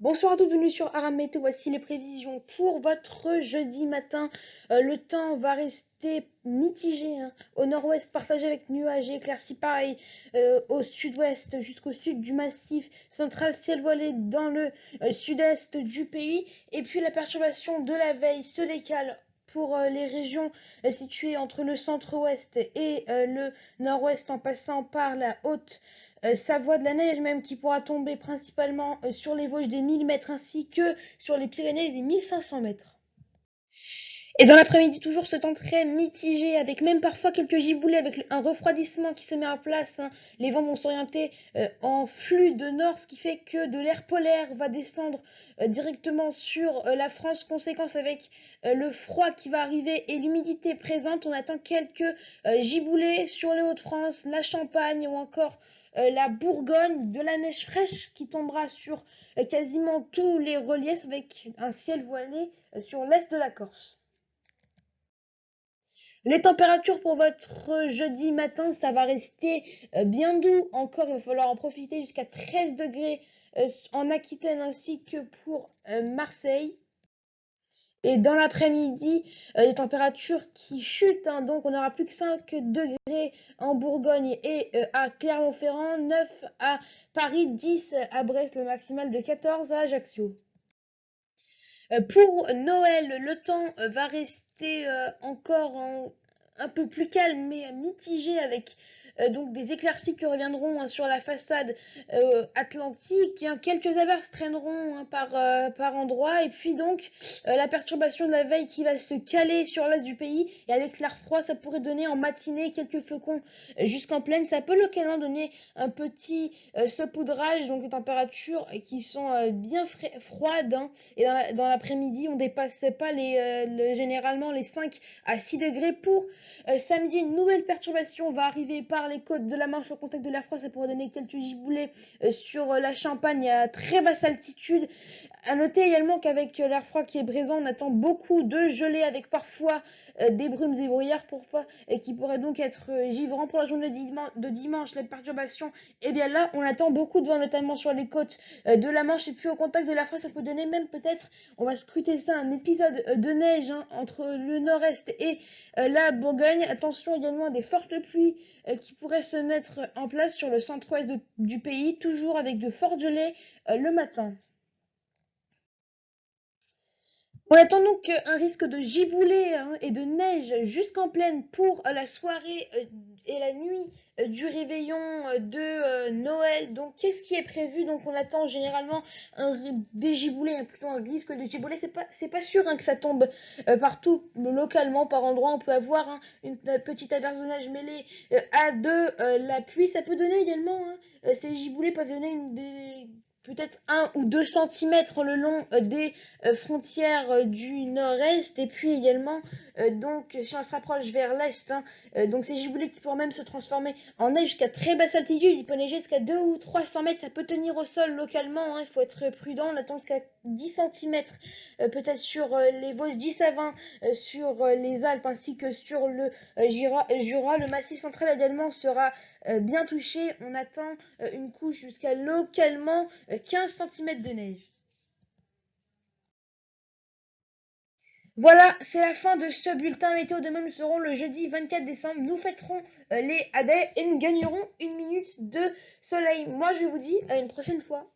Bonsoir à tous, bienvenue sur Aram Météo. Voici les prévisions pour votre jeudi matin. Le temps va rester mitigé, hein. Au nord-ouest, partagé avec nuages et éclaircies. Pareil au sud-ouest jusqu'au sud du massif central, ciel voilé dans le sud-est du pays. Et puis la perturbation de la veille se décale pour les régions situées entre le centre-ouest et le nord-ouest, en passant par la haute Savoie, de la neige même qui pourra tomber principalement sur les Vosges des 1000 mètres ainsi que sur les Pyrénées des 1500 mètres. Et dans l'après-midi, toujours ce temps très mitigé, avec même parfois quelques giboulées, avec un refroidissement qui se met en place, hein. Les vents vont s'orienter en flux de nord, ce qui fait que de l'air polaire va descendre directement sur la France. Conséquence avec le froid qui va arriver et l'humidité présente, on attend quelques giboulées sur les Hauts-de-France, la Champagne ou encore la Bourgogne, de la neige fraîche qui tombera sur quasiment tous les reliefs avec un ciel voilé sur l'est de la Corse. Les températures pour votre jeudi matin, ça va rester bien doux. Encore, il va falloir en profiter jusqu'à 13 degrés en Aquitaine ainsi que pour Marseille. Et dans l'après-midi, les températures qui chutent, hein, donc on n'aura plus que 5 degrés en Bourgogne et à Clermont-Ferrand, 9 à Paris, 10 à Brest, le maximal de 14 à Ajaccio. Pour Noël, le temps va rester encore un peu plus calme mais mitigé avec donc des éclaircies qui reviendront, hein, sur la façade atlantique, hein. Quelques averses traîneront, hein, par endroits et puis donc la perturbation de la veille qui va se caler sur l'est du pays et avec l'air froid ça pourrait donner en matinée quelques flocons jusqu'en plaine. Ça peut localement donner un petit saupoudrage, donc des températures qui sont bien froides, hein. Et dans l'après-midi, on ne dépasse pas généralement les 5 à 6 degrés. Pour samedi, une nouvelle perturbation va arriver par les côtes de la Manche au contact de l'air froid. Ça pourrait donner quelques giboulées sur la Champagne à très basse altitude. À noter également qu'avec l'air froid qui est présent, on attend beaucoup de gelées avec parfois des brumes et brouillards et qui pourraient donc être givrants pour la journée de dimanche. Les perturbations, et bien là, on attend beaucoup de vent, notamment sur les côtes de la Manche. Et puis au contact de l'air froid, ça peut donner même peut-être, on va scruter ça, un épisode de neige, hein, entre le nord-est et la Bourgogne. Attention également à des fortes pluies qui pourraient se mettre en place sur le centre-ouest du pays, toujours avec de fortes gelées le matin. On attend donc un risque de giboulée, hein, et de neige jusqu'en plaine pour la soirée et la nuit du réveillon de Noël. Donc, qu'est-ce qui est prévu? Donc, on attend généralement des giboulées, hein, plutôt un risque de giboulée. C'est pas sûr, hein, que ça tombe partout, localement, par endroit. On peut avoir, hein, une petite averse de neige mêlée à de la pluie. Ça peut donner également, hein, ces giboulées peuvent donner peut-être 1 ou 2 centimètres le long des frontières du nord-est et puis également donc si on se rapproche vers l'est, hein, donc ces giboulées qui pourront même se transformer en neige jusqu'à très basse altitude. Il peut neiger jusqu'à 2 ou 300 mètres, ça peut tenir au sol localement, hein. Il faut être prudent. On attend jusqu'à 10 centimètres peut-être sur les Vosges, 10 à 20 sur les Alpes ainsi que sur le Jura. Le massif central également sera bien touché. On attend une couche jusqu'à localement 15 centimètres de neige. Voilà, c'est la fin de ce bulletin météo. Demain, nous serons le jeudi 24 décembre. Nous fêterons les Adèles et nous gagnerons une minute de soleil. Moi, je vous dis à une prochaine fois.